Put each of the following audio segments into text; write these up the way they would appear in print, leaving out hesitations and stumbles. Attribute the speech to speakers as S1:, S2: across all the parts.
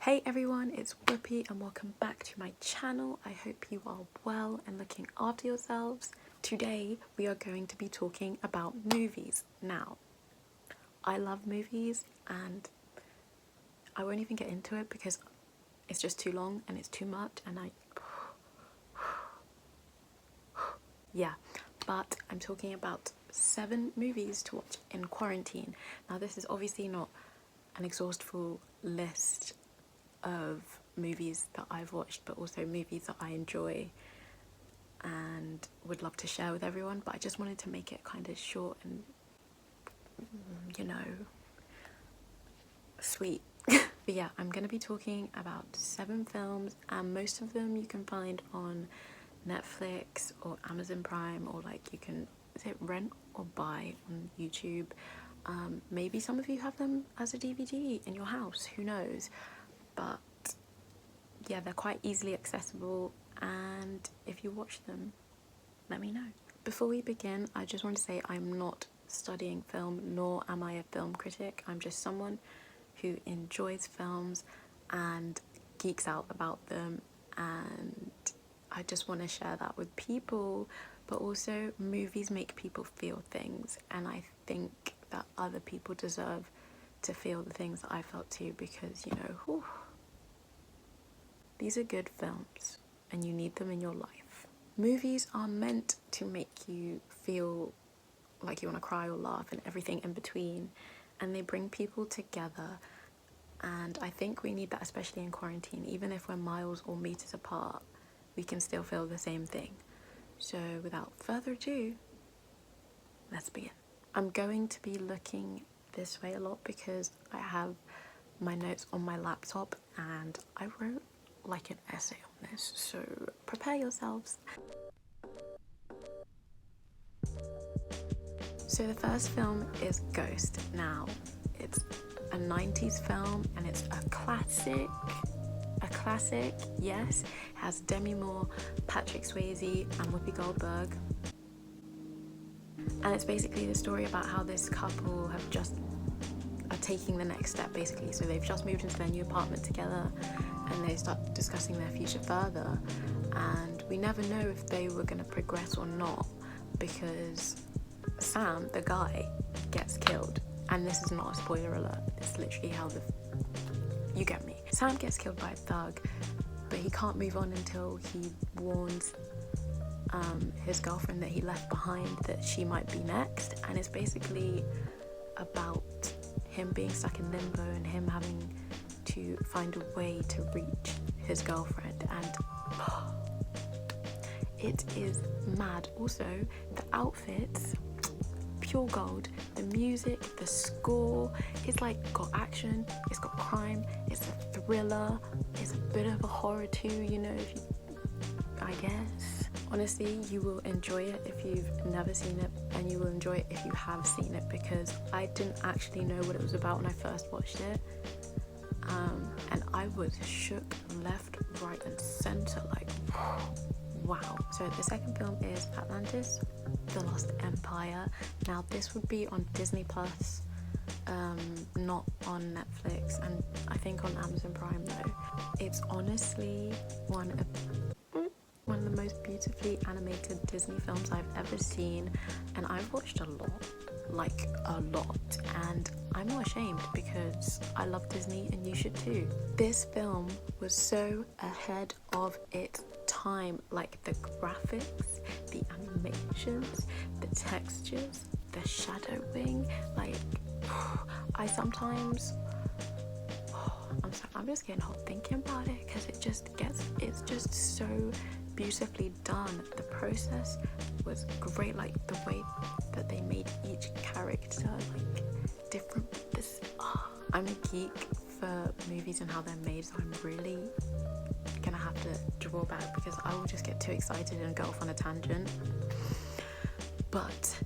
S1: Hey everyone, it's Whoopi and welcome back to my channel. I hope you are well and looking after yourselves. Today we are going to be talking about movies. Now, I love movies and I won't even get into it because it's just too long and it's too much and but I'm talking about 7 movies to watch in quarantine. Now this is obviously not an exhaustible list of movies that I've watched, but also movies that I enjoy and would love to share with everyone, but I just wanted to make it kind of short and, sweet. But yeah, I'm going to be talking about 7 films, and most of them you can find on Netflix or Amazon Prime, or like you can rent or buy on YouTube. Maybe some of you have them as a DVD in your house, who knows, but yeah, they're quite easily accessible, and if you watch them, let me know. Before we begin, I just want to say I'm not studying film, nor am I a film critic. I'm just someone who enjoys films and geeks out about them, and I just want to share that with people. But also, movies make people feel things, and I think that other people deserve to feel the things that I felt too, because these are good films and you need them in your life. Movies are meant to make you feel like you want to cry or laugh and everything in between, and they bring people together, and I think we need that, especially in quarantine. Even if we're miles or meters apart, we can still feel the same thing. So without further ado, let's begin. I'm going to be looking this way a lot because I have my notes on my laptop and I wrote like an essay on this, so prepare yourselves. So the first film is Ghost. Now, it's a 90s film and it's a classic, yes. It has Demi Moore, Patrick Swayze and Whoopi Goldberg. And it's basically the story about how this couple are taking the next step, basically. So they've just moved into their new apartment together and they start discussing their future further, and we never know if they were going to progress or not, because Sam, the guy, gets killed. And this is not a spoiler alert, it's literally how you get me. Sam gets killed by a thug, but he can't move on until he warns his girlfriend that he left behind that she might be next. And it's basically about him being stuck in limbo and him having to find a way to reach his girlfriend, and it is mad. Also, the outfits, pure gold. The music, the score, it's like got action, it's got crime, it's a thriller, it's a bit of a horror too, I guess. Honestly, you will enjoy it if you've never seen it, and you will enjoy it if you have seen it, because I didn't actually know what it was about when I first watched it. And I was shook left, right and centre, like, wow. So the second film is Atlantis, The Lost Empire. Now this would be on Disney Plus, not on Netflix, and I think on Amazon Prime though. It's honestly one of the most beautifully animated Disney films I've ever seen, and I've watched a lot, and I'm not ashamed because I love Disney and you should too. This film was so ahead of its time, like the graphics, the animations, the textures, the shadowing, like I'm just getting hot thinking about it, because it's just so beautifully done. The process was great, like the way that they made each character like different. I'm a geek for movies and how they're made, so I'm really gonna have to draw back because I will just get too excited and go off on a tangent. But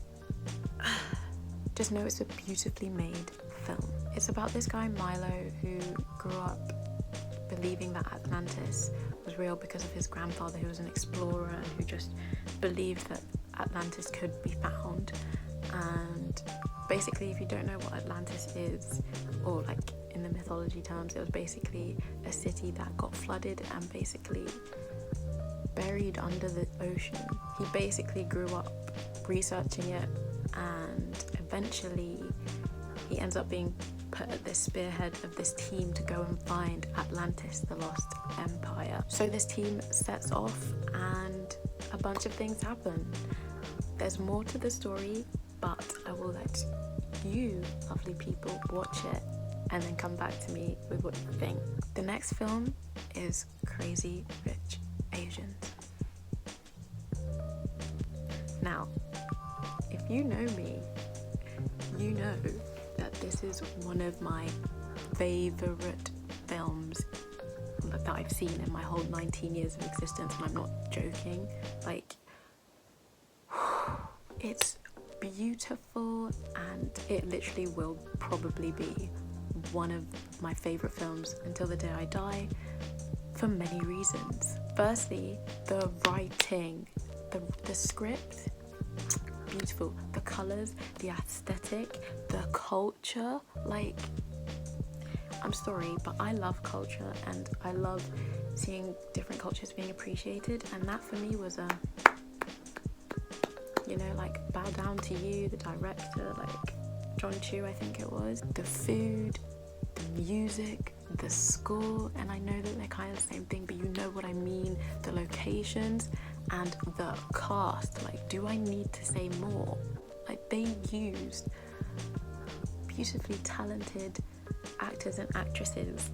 S1: just know it's a beautifully made film. It's about this guy Milo who grew up believing that Atlantis was real because of his grandfather, who was an explorer and who just believed that Atlantis could be found. And basically, if you don't know what Atlantis is, or like in the the mythology terms, it was basically a city that got flooded and basically buried under the ocean. He basically grew up researching it, and eventually he ends up being put at the spearhead of this team to go and find Atlantis, the lost empire. So this team sets off and a bunch of things happen. There's more to the story, but I will let you lovely people watch it and then come back to me with what you think. The next film is Crazy Rich Asians. Now, if you know me, you know that this is one of my favorite films that I've seen in my whole 19 years of existence, and I'm not joking. Like, it's beautiful, and it literally will probably be one of my favorite films until the day I die, for many reasons. Firstly, the writing, the script, beautiful. The colors, the aesthetic, the culture. Like, I'm sorry, but I love culture, and I love seeing different cultures being appreciated, and that for me was like, bow down to you, the director, like John Chu, I think it was. The food, the music, the score, and I know that they're kind of the same thing, but you know what I mean, the locations and the cast. Like, do I need to say more? Like, they used beautifully talented actors and actresses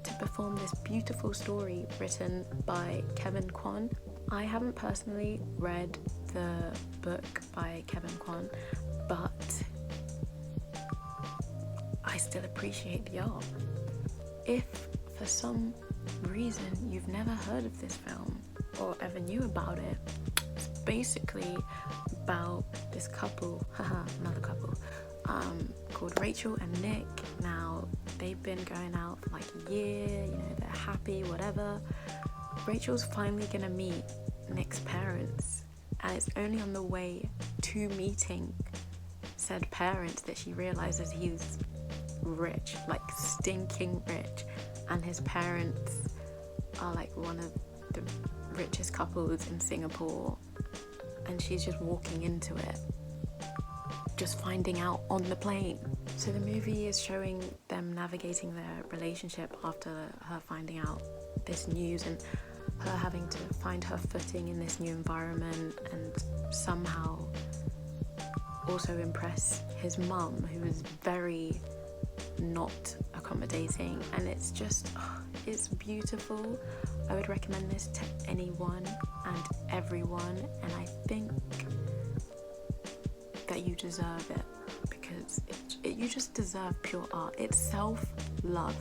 S1: to perform this beautiful story written by Kwan. I haven't personally read the book by Kwan, but I still appreciate the art. If for some reason you've never heard of this film or ever knew about it, it's basically about this couple, another couple, called Rachel and Nick. Now, they've been going out for like a year, they're happy, whatever. Rachel's finally gonna meet Nick's parents, and it's only on the way to meeting said parents that she realizes he's rich, like stinking rich, and his parents are like one of the richest couples in Singapore, and she's just walking into it, just finding out on the plane. So the movie is showing them navigating their relationship after her finding out this news, and her having to find her footing in this new environment, and somehow also impress his mum, who is very not accommodating. And it's just, it's beautiful. I would recommend this to anyone and everyone, and I think that you deserve it, because you just deserve pure art. It's self-love,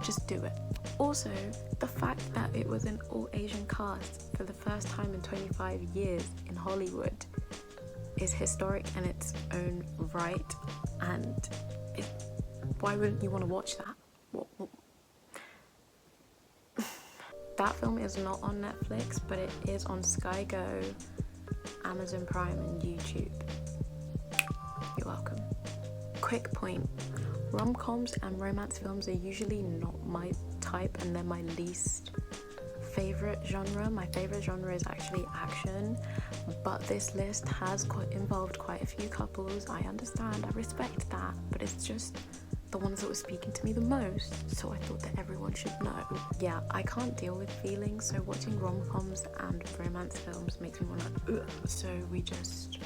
S1: just do it. Also, the fact that it was an all-Asian cast for the first time in 25 years in Hollywood is historic in its own right, and why wouldn't you want to watch that? What? That film is not on Netflix, but it is on Sky Go, Amazon Prime, and YouTube. You're welcome. Quick point. Rom-coms and romance films are usually not my type, and they're my least favorite genre. My favorite genre is actually action, but this list has involved quite a few couples. I understand, I respect that, but it's just the ones that were speaking to me the most, so I thought that everyone should know. Yeah, I can't deal with feelings, so watching rom-coms and romance films makes me want to so we just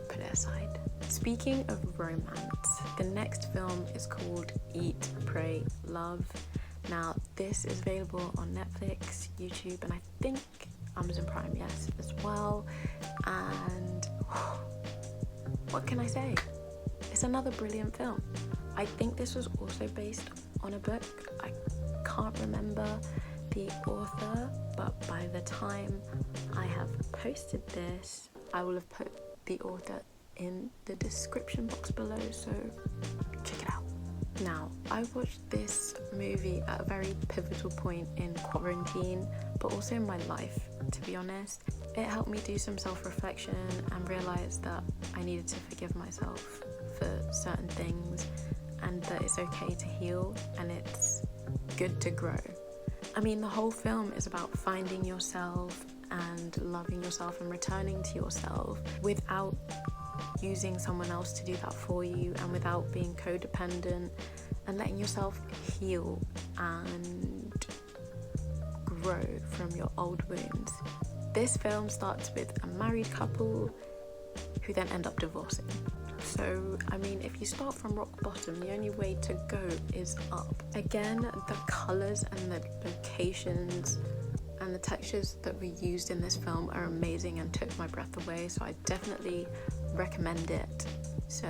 S1: put it aside. Speaking of romance, the next film is called Eat, Pray, Love. Now, this is available on Netflix, YouTube, and I think Amazon Prime, yes, as well. And what can I say? It's another brilliant film. I think this was also based on a book. I can't remember the author, but by the time I have posted this, I will have put the author in the description box below, so check it out. Now, I watched this movie at a very pivotal point in quarantine, but also in my life, to be honest. It helped me do some self-reflection and realize that I needed to forgive myself for certain things, and that it's okay to heal and it's good to grow. I mean, the whole film is about finding yourself and loving yourself and returning to yourself without using someone else to do that for you, and without being codependent, and letting yourself heal and grow from your old wounds. This film starts with a married couple who then end up divorcing. So, I mean, if you start from rock bottom, the only way to go is up. Again, the colours and the locations and the textures that were used in this film are amazing and took my breath away, so I definitely recommend it. So,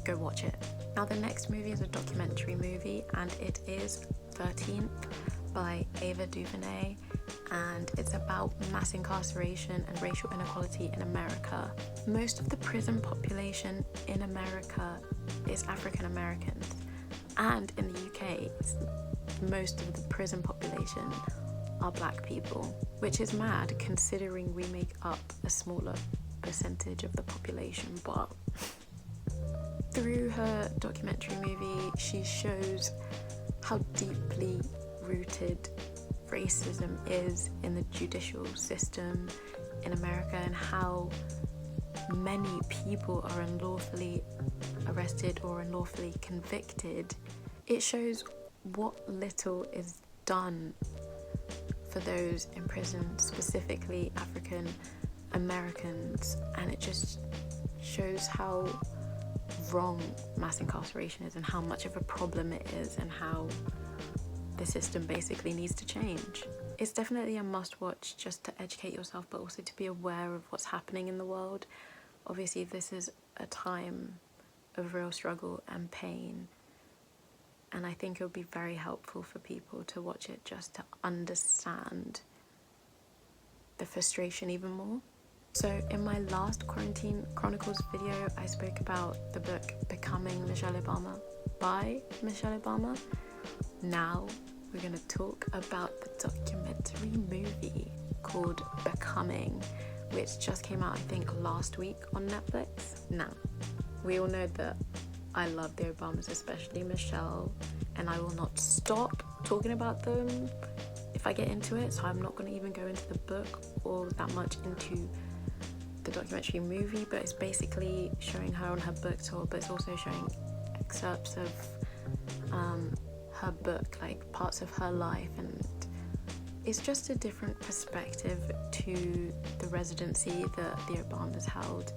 S1: go watch it. Now, the next movie is a documentary movie, and it is 13th by Ava DuVernay, and it's about mass incarceration and racial inequality in America. Most of the prison population in America is African Americans, and in the UK, most of the prison population are black people, which is mad considering we make up a smaller percentage of the population. But through her documentary movie, she shows how deeply rooted racism is in the judicial system in America, and how many people are unlawfully arrested or unlawfully convicted. It shows what little is done for those in prison, specifically African Americans, and it just shows how wrong mass incarceration is and how much of a problem it is, and how the system basically needs to change. It's definitely a must watch, just to educate yourself, but also to be aware of what's happening in the world. Obviously, this is a time of real struggle and pain, and I think it would be very helpful for people to watch it just to understand the frustration even more. So in my last Quarantine Chronicles video, I spoke about the book Becoming Michelle Obama by Michelle Obama. Now we're going to talk about the documentary movie called Becoming, which just came out, I think, last week on Netflix. Now, we all know that I love the Obamas, especially Michelle, and I will not stop talking about them if I get into it, so I'm not going to even go into the book or that much into the documentary movie, but it's basically showing her on her book tour, but it's also showing excerpts of her book, like parts of her life, and it's just a different perspective to the residency that the Obamas held,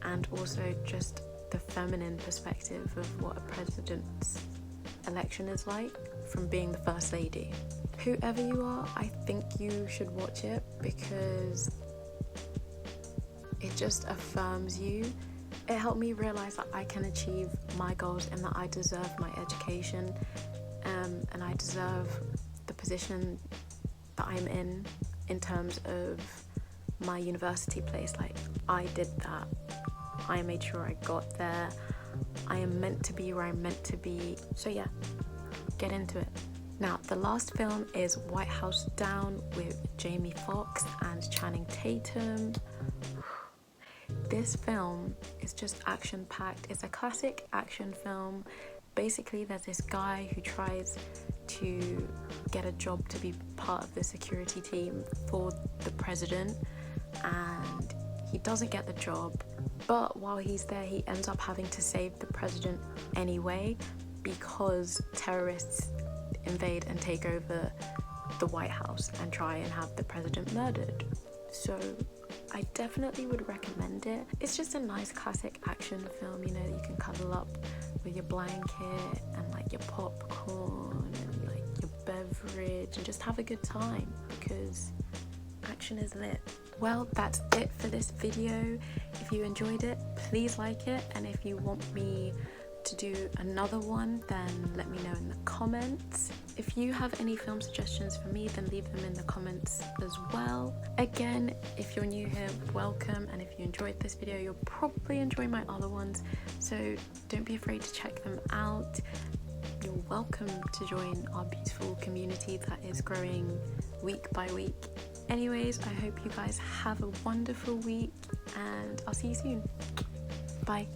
S1: and also just the feminine perspective of what a president's election is like from being the first lady. Whoever you are, I think you should watch it because it just affirms you. It helped me realize that I can achieve my goals and that I deserve my education, and I deserve the position that I'm in terms of my university place. Like, I did that. I made sure I got there. I am meant to be where I'm meant to be. So yeah, get into it. Now, the last film is White House Down with Jamie Foxx and Channing Tatum. This film is just action-packed. It's a classic action film. Basically, there's this guy who tries to get a job to be part of the security team for the president, and he doesn't get the job. But while he's there, he ends up having to save the president anyway, because terrorists invade and take over the White House and try and have the president murdered. So I definitely would recommend it. It's just a nice classic action film, you know, that you can cuddle up with your blanket and like your popcorn and like your beverage and just have a good time, because action is lit. Well, that's it for this video. If you enjoyed it, please like it, and if you want me to do another one, then let me know in the comments. If you have any film suggestions for me, then leave them in the comments as well. Again, if you're new here, welcome, and if you enjoyed this video, you'll probably enjoy my other ones, so don't be afraid to check them out. You're welcome to join our beautiful community that is growing week by week. Anyways, I hope you guys have a wonderful week, and I'll see you soon. Bye.